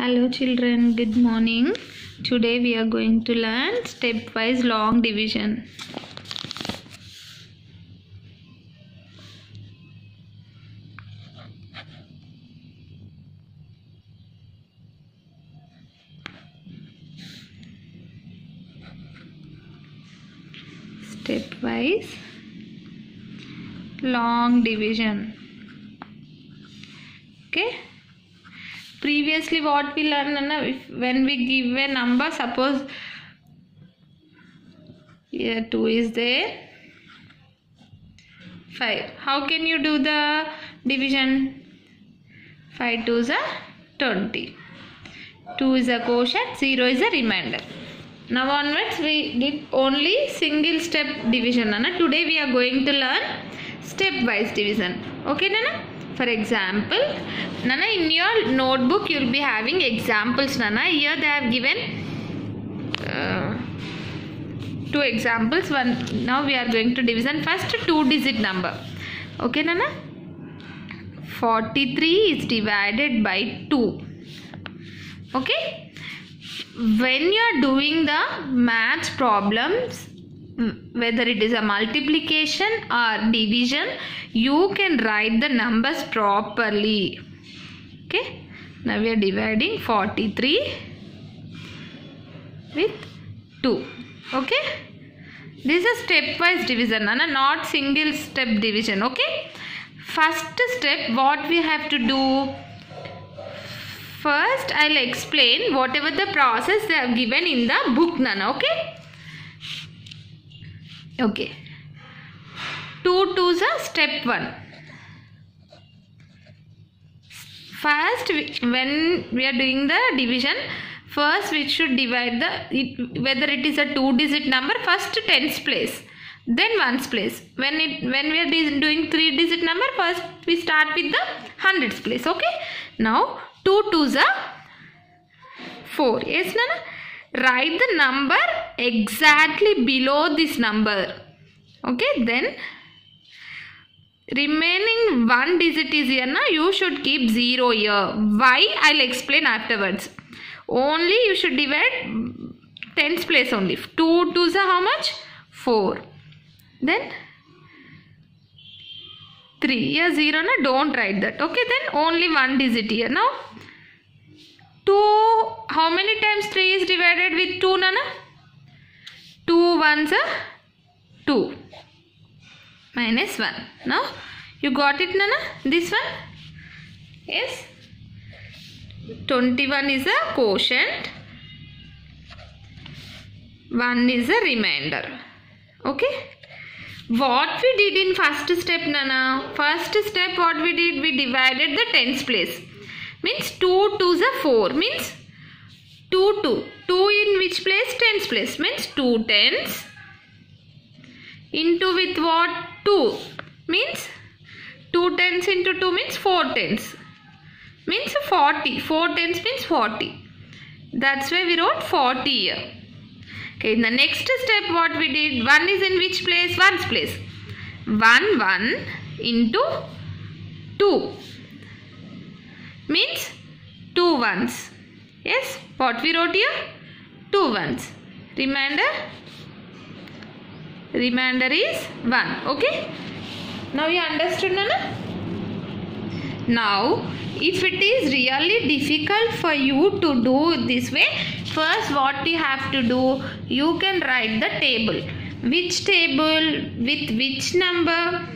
Hello children, good morning. Today we are going to learn stepwise long division. Stepwise long division. Okay. Previously what we learned, when we give a number, suppose here 2 is there, 5. How can you do the division? 5 2s are 20. 2 is a quotient, 0 is a remainder. Now onwards we did only single step division. Nana. Today we are going to learn stepwise division. Okay, Nana? For example, Nana, in your notebook you will be having examples. Nana, here they have given 2 examples. Now we are going to division. First 2-digit number. Okay, Nana? 43 is divided by 2. Okay? When you are doing the maths problems, whether it is a multiplication or division, you can write the numbers properly. Okay, now we are dividing 43 with 2. Okay, this is stepwise division, not single step division. Okay, first step, what we have to do? First I'll explain whatever the process they have given in the book, Nana. Okay. Okay. 2 2s are step 1. First, when we are doing the division, first we should divide whether it is a 2-digit number, first tens place, then ones place. When we are doing 3-digit number, first we start with the hundreds place. Okay. Now 2 2s are 4. Yes, Nana? Write the number exactly below this number. Okay, then remaining 1 digit is here. Now you should keep 0 here. Why? I'll explain afterwards. Only you should divide tens place only. 2 2s are how much? 4. Then 3. Here 0, na? Don't write that. Okay, then only 1 digit here. Now 2, how many times 3 is divided with 2, Nana? 2 1s are 2 minus 1. Now you got it, Nana? This one? Yes. 21 is a quotient. 1 is a remainder. Okay. What we did in first step, Nana? First step what we did? We divided the tens place. Means 2 2s are 4. Means 2 2. 2 in which place? Tens place. Means 2 tens. Into with what? 2. Means 2 tens into 2 means 4 tens. Means 40. 4 tens means 40. That's why we wrote 40 here. Okay, in the next step what we did? 1 is in which place? Ones place. 1 1 into 2. Means 2 ones. Yes, what we wrote here? 2 ones. Remainder is 1. Okay. Now you understood, Nana? Now, if it is really difficult for you to do this way, first what you have to do? You can write the table. Which table? With which number?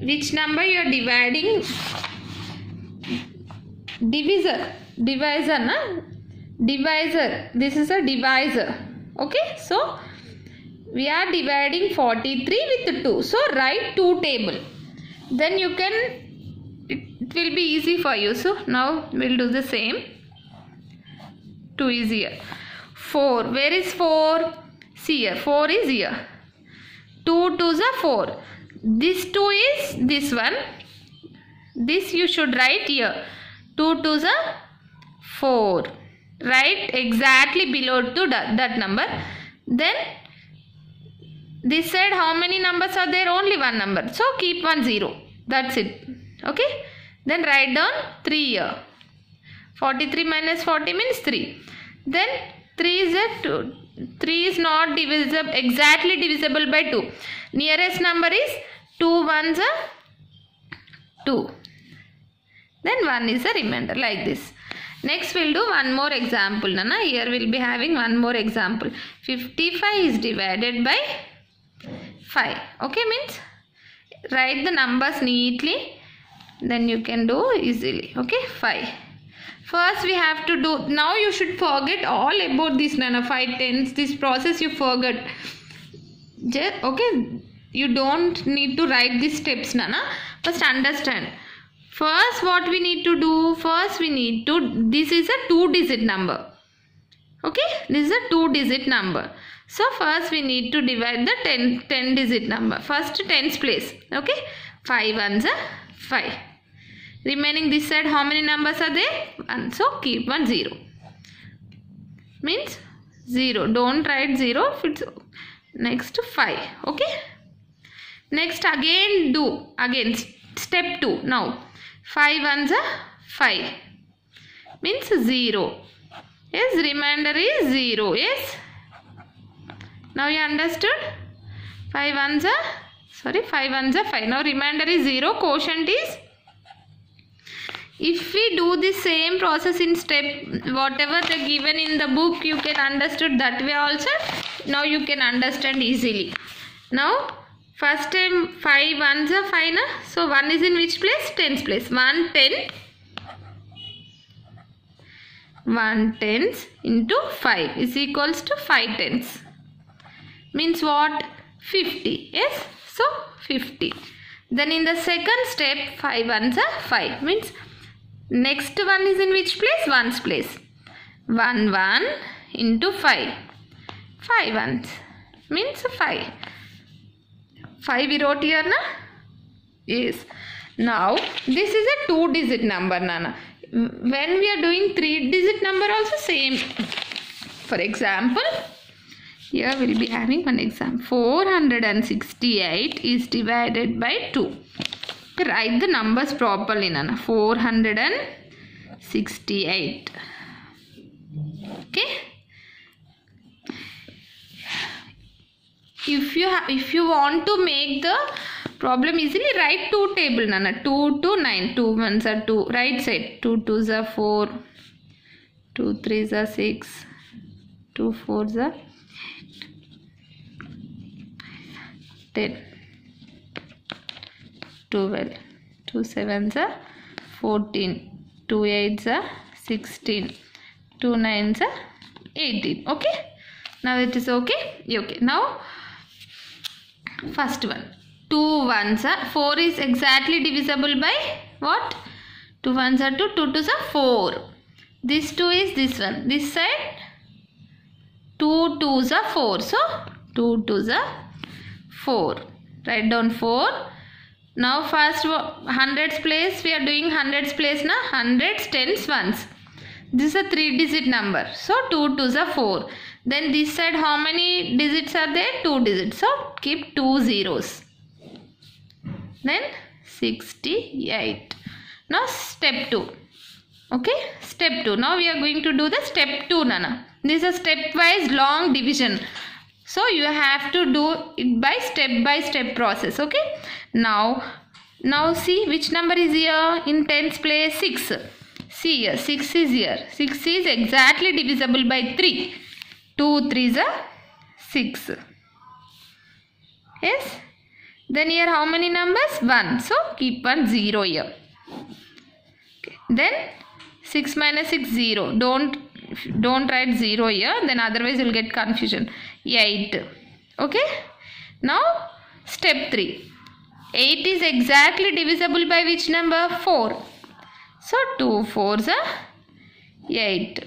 Which number you are dividing? Divisor, na? Divisor. This is a divisor. Okay. So, we are dividing 43 with 2. So, write 2 table. Then you can, it will be easy for you. So, now we will do the same. 2 is here. 4. Where is 4? See here. 4 is here. 2 2s are 4. This 2 is this one. This you should write here. 2 2s are 4. Write exactly below to that number. Then this side how many numbers are there? Only one number. So keep 1 0. That's it. Okay. Then write down 3 here. 43 minus 40 means 3. Then 3 is a 2. 3 is not divisible, exactly divisible by 2. Nearest number is 2 ones are 2. Then 1 is a remainder, like this. Next we'll do one more example. Nana. Here we'll be having one more example. 55 is divided by 5. Okay, means write the numbers neatly. Then you can do easily. Okay, 5. First we have to do, now you should forget all about this Nana, 5 tens, this process you forget. Okay, you don't need to write these steps Nana. First understand. First what we need to do, this is a 2-digit number. Okay, this is a 2-digit number. So first we need to divide the 10-digit number. First tens place. Okay, 5 ones are 5. Remaining this side, how many numbers are there? 1. So keep 1 0. Means 0. Don't write 0. It's next 5. Okay. Next again do. Again step 2. Now 5 ones are 5. Means 0. Yes. Remainder is 0. Yes. Now you understood? 5 ones are 5. Now remainder is 0. Quotient is. If we do the same process in step, whatever they given in the book, you can understood that way also. Now you can understand easily. Now first time 5 ones are 5 na? So 1 is in which place? Tens place. 1 10. 1 tens into 5 is equals to 5 tens. Means what? 50. Yes. So 50. Then in the second step 5 ones are 5. Means next one is in which place? Ones place. 1 1 into 5. 5 ones. Means 5. 5 we wrote here na? Yes. Now this is a 2-digit number Nana. When we are doing 3-digit number also same. For example, here we will be having one example. 468 is divided by 2. Write the numbers properly Nana. 468. Okay. If you want to make the problem easily, write 2 table Nana. 2 to 9. 2 ones are 2. Right side. 2 twos are 4. 2 threes are 6. 2 fours are 10. 12. 2 sevens are 14. 2 eights are 16. 2 nines are 18. Okay. Now it is okay. Okay. Now first one. 2 ones are 4 is exactly divisible by what? 2 ones are 2. 2 twos are 4. This 2 is this one. This side 2 twos are 4. So 2 twos are 4. Write down 4. Now first hundreds place, we are doing hundreds place na. Hundreds, tens, ones. This is a 3-digit number. So 2 twos are 4. Then this side how many digits are there? 2 digits. So keep 2 zeros. Then 68. Now step 2. Okay. Step 2. Now we are going to do the step 2 Nana. This is a stepwise long division. So you have to do it by step process. Okay. Now see which number is here in tens place? 6. See here, 6 is here. 6 is exactly divisible by 3. 2 threes are 6. Yes. Then here how many numbers? 1. So keep 1 0 here. Okay. Then 6 minus 6 0. Don't write 0 here. Then otherwise you will get confusion. 8. Okay. Now step 3. 8 is exactly divisible by which number? 4. So 2 fours are 8.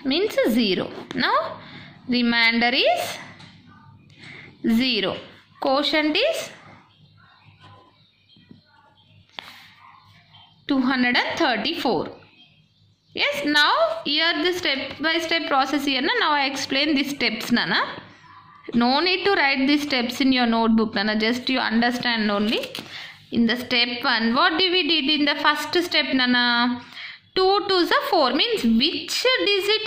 Means 0. Now remainder is 0. Quotient is 234. Yes. Now here the step by step process here. Now I explain these steps Nana. No need to write these steps in your notebook Nana. Just you understand only. In the step 1, what did we did in the first step Nana? 2 2s are 4 means which digit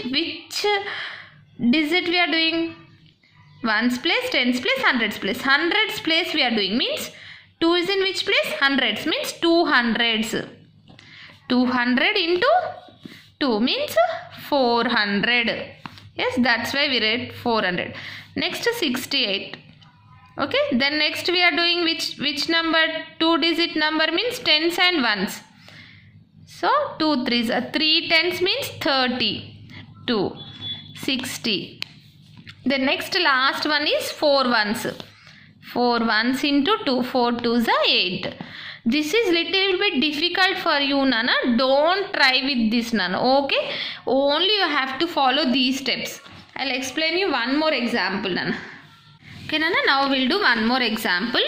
we are doing? Ones place, tens place, hundreds place. Hundreds place we are doing means 2 is in which place? Hundreds means 200s. 200 into 2 means 400. Yes, that's why we read 400. Next 68. Okay, then next we are doing which number? 2 digit number means tens and ones. So 2 3s are 3 tens means 30. 2 60. The next last one is 4 ones. 4 ones into 2. 4 2s are 8. This is little bit difficult for you, Nana. Don't try with this, Nana. Okay? Only you have to follow these steps. I'll explain you one more example, Nana. Okay, Nana. Now we'll do one more example.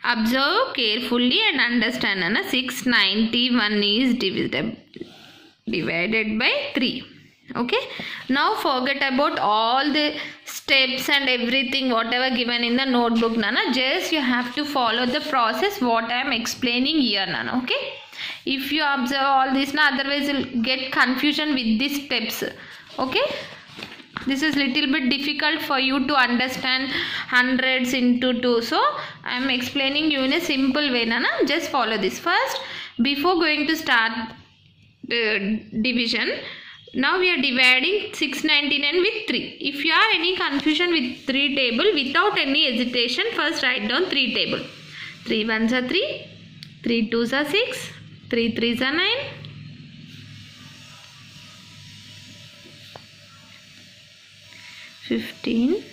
Observe carefully and understand, Nana. 691 is divided by 3. Okay, now forget about all the steps and everything whatever given in the notebook, Nana. Just you have to follow the process what I am explaining here, Nana. Okay, if you observe all this, na, otherwise you'll get confusion with these steps. Okay, this is little bit difficult for you to understand hundreds into 2. So I am explaining you in a simple way, Nana. Just follow this. First, before going to start division, now we are dividing 699 with 3. If you have any confusion with 3 table, without any hesitation, first write down 3 table. 3 ones are 3, 3 twos are 6, 3 threes are 9, 15,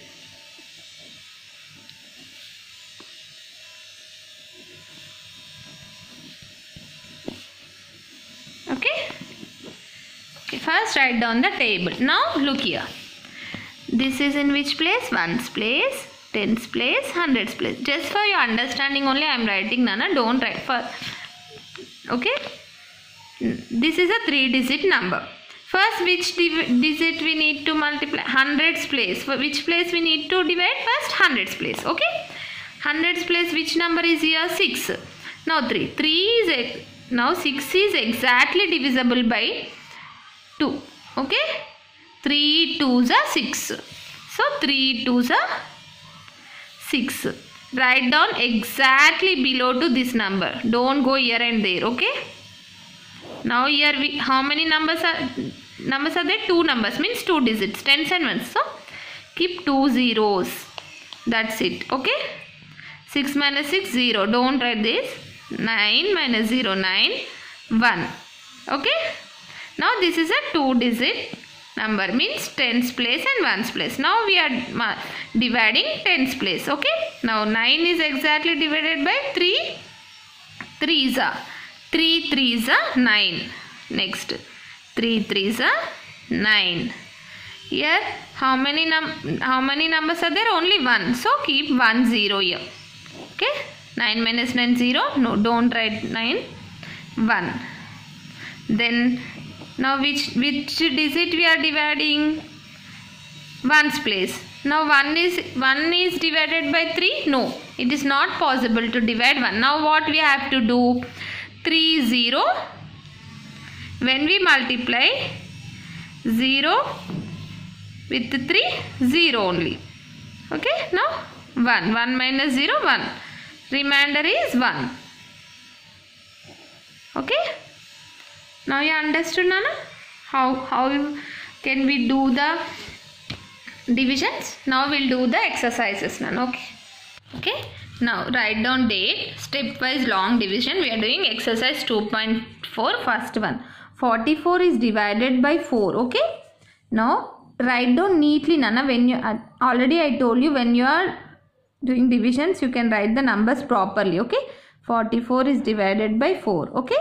'Okay? Okay, first write down the table. Now look here. This is in which place? Ones place, tens place, hundreds place. Just for your understanding only I am writing, Nana. Don't write for. Okay. This is a 3 digit number. First, which digit we need to multiply? Hundreds place. For which place we need to divide? First, hundreds place. Okay. Hundreds place, which number is here? 6. Now 3. 3 is now 6 is exactly divisible by 2. Okay. 3 2s are 6. So 3 2s are 6. Write down exactly below to this number. Don't go here and there. Okay. Now here how many numbers are there? 2 numbers means 2 digits, tens and ones. So keep 2 zeros. That's it. Okay. 6 minus 6 0. Don't write this. 9 minus 0 9 1. Okay. Now this is a 2 digit number means tens place and ones place. Now we are dividing tens place. Okay. Now 9 is exactly divided by 3 threes are. 3 threes are 9. Next 3 threes are 9. Here how many numbers are there? Only 1. So keep 1 0 here. Okay. 9 minus 9 0. No, don't write 9. 1. Then now which digit we are dividing? Ones place. Now 1 is divided by 3. No, it is not possible to divide 1. Now what we have to do? 3 0. When we multiply 0 with 3, 0 only. Okay. Now 1. 1 minus 0 1. Remainder is 1. Okay. Now you understood, Nana? How can we do the divisions? Now we'll do the exercises, Nana. Okay. Okay. Now write down date. Stepwise long division. We are doing exercise 2.4. First one. 44 is divided by 4. Okay. Now write down neatly, Nana. When you already I told you, when you are doing divisions you can write the numbers properly. Okay. 44 is divided by 4. Okay.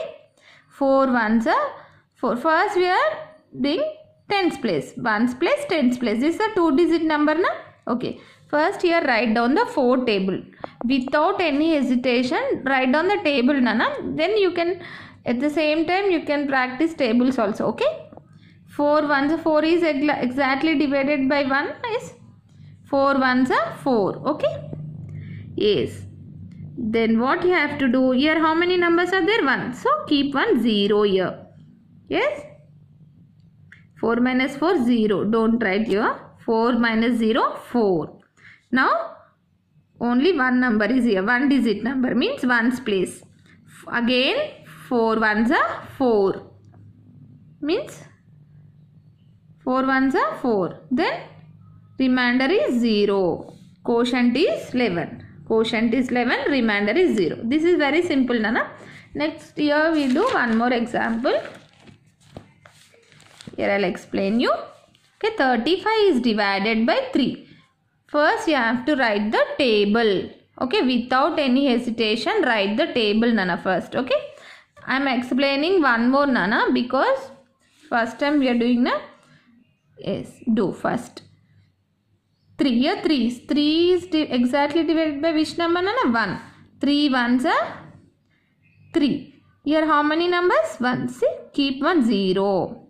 4 ones are 4. First we are doing tens place. Ones place, tens place. This is a 2 digit number, na? Okay. First here write down the 4 table. Without any hesitation write down the table, Nana. Then you can at the same time you can practice tables also. Okay. 4 ones are 4 is exactly divided by 1 is 4 ones are 4. Okay. Yes. Then what you have to do here? How many numbers are there? 1. So keep 1 0 here. Yes. 4 minus 4, 0. Don't write here. 4 minus 0, 4. Now, only one number is here. One digit number means ones place. Again, 4 ones are 4. Means 4 ones are 4. Then, remainder is 0. Quotient is 11. Quotient is 11. Remainder is 0. This is very simple, Nana. Next, here we do one more example. Here I'll explain you. Okay, 35 is divided by 3. First, you have to write the table. Okay, without any hesitation, write the table, Nana, first. Okay, I am explaining one more, Nana, because first time we are doing na. Yes, do first. 3. Here 3 is. 3 is exactly divided by which number, Nana? 1. 3 ones are 3. Here how many numbers? 1. See, keep 1 0.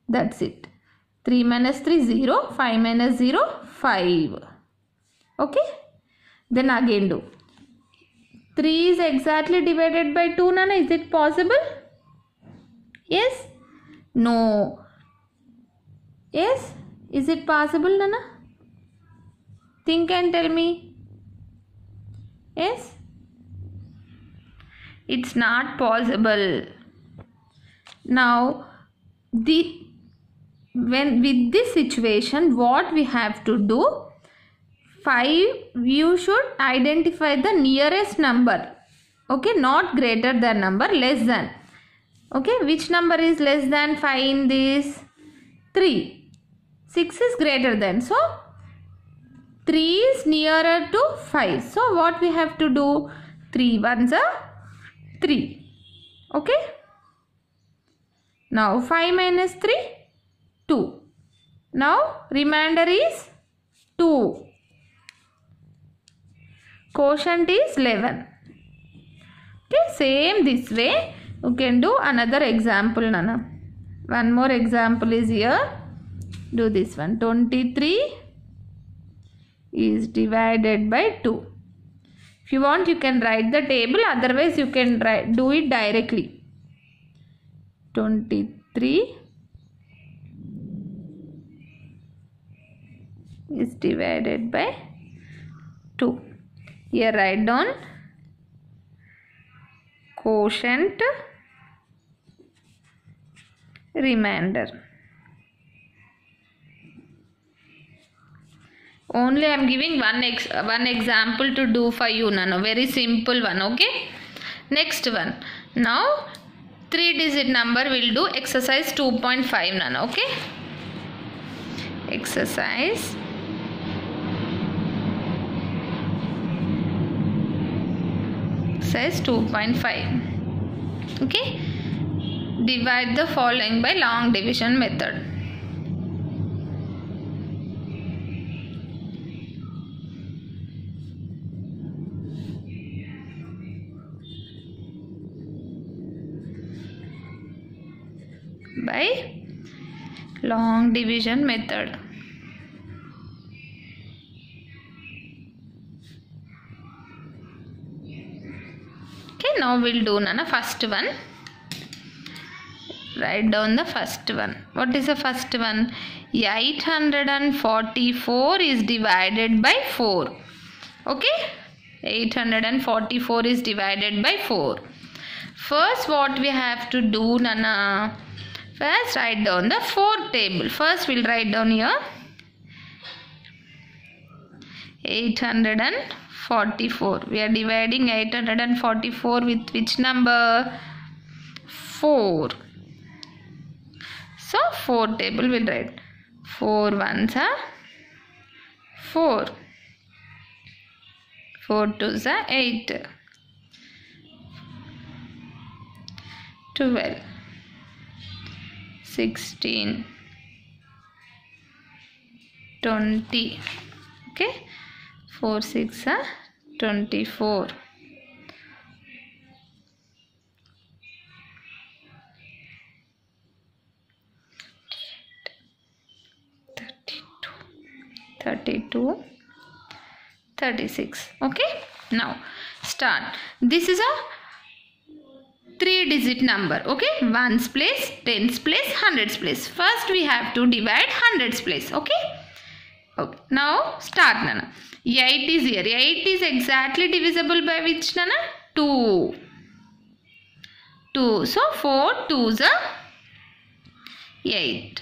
That's it. 3 minus 3, 0. 5 minus 0, 5. Okay. Then again do. 3 is exactly divided by 2, Nana. Is it possible? Yes? No. Yes? Is it possible, Nana? Think and tell me. Yes? It's not possible. Now, with this situation, what we have to do? 5, you should identify the nearest number. Okay, not greater than number, less than. Okay, which number is less than 5 in this? 3. 6 is greater than. So, 3 is nearer to 5. So, what we have to do? 3 ones are 3. Okay. Now, 5 minus 3, 2. Now, remainder is 2. Quotient is 11. Okay, same this way. You can do another example, Nana. One more example is here. Do this one. 23 is divided by 2. If you want, you can write the table. Otherwise, you can do it directly. 23 is divided by 2. Here write down quotient, remainder. Only I am giving one example to do for you, Nano. Very simple one. Okay. Next one. Now 3-digit number will do exercise 2.5, Nano. Okay. Exercise 2.5. Okay. Divide the following by long division method. By long division method. Okay, now we'll do Nana first one. Write down the first one. What is the first one? 844 is divided by 4. Okay, 844 is divided by 4. First, what we have to do, Nana? First, write down the 4 table. First, we'll write down here 844. We are dividing 844 with which number? 4. So, 4 table will write. 4 ones are 4. 4 twos are 8. 12. 16. 20. Okay. 4 6 are 24. 32, 36. Okay. Now start. This is a 3-digit number. Okay, ones place, tens place, hundreds place. First we have to divide hundreds place. Okay. Okay. Now start, Nana. 8 is here. 8 is exactly divisible by which, Nana? 2. 2. So 4 2s are 8.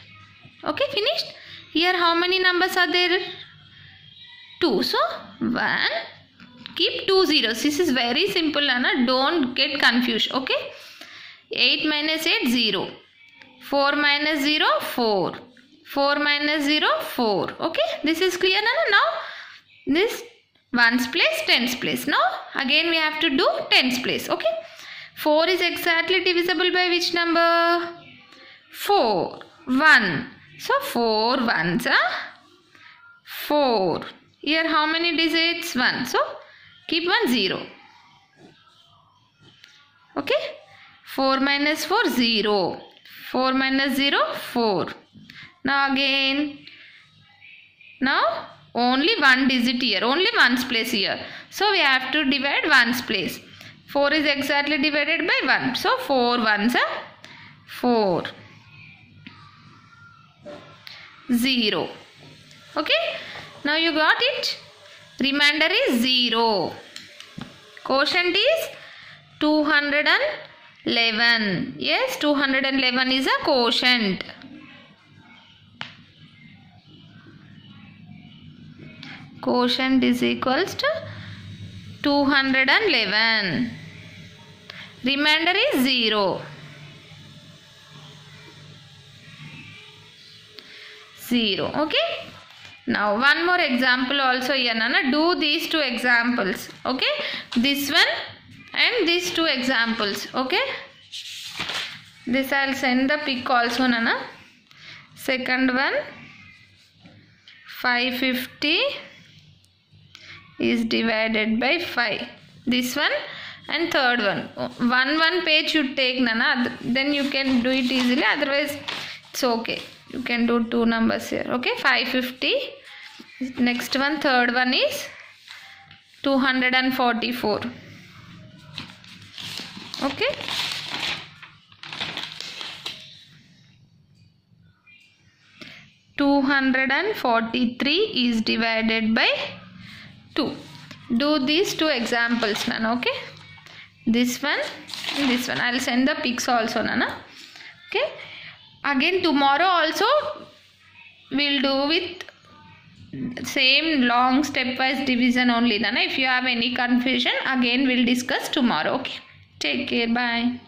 Okay, finished. Here how many numbers are there? 2. So 1. Keep 2 zeros. This is very simple, Nana. Don't get confused. Okay. 8 minus 8 0. 4 minus 0 4. 4 minus 0 4. Okay. This is clear, Nana. Now this ones place, tens place. Now again we have to do tens place. Okay. 4 is exactly divisible by which number? 4. 1. So 4 ones are 4. Here how many digits? 1. So keep 1 0. Okay. 4 minus 4 0. 4 minus 0 4. Now again. Now only one digit here. Only ones place here. So we have to divide ones place. 4 is exactly divided by 1. So 4 ones are 4. 0. Okay. Now you got it. Remainder is 0. Quotient is 211. Yes, 211 is a quotient. Quotient is equals to 211. Remainder is 0. 0. Okay. Now one more example also here, Nana. Do these two examples. Okay. This one and these two examples. Okay. This I will send the pic also, Nana. Second one, 550 is divided by 5. This one and third one. One page you take, Nana. Then you can do it easily. Otherwise it's okay. You can do two numbers here. Okay, 550. Next one, third one is 244. Okay. $243 is divided by 2. Do these two examples, Nana. Okay. This one and this one. I will send the pics also, Nana. Okay. Again tomorrow also we'll do with same long stepwise division only, Nana. If you have any confusion, again we'll discuss tomorrow. Okay. Take care. Bye.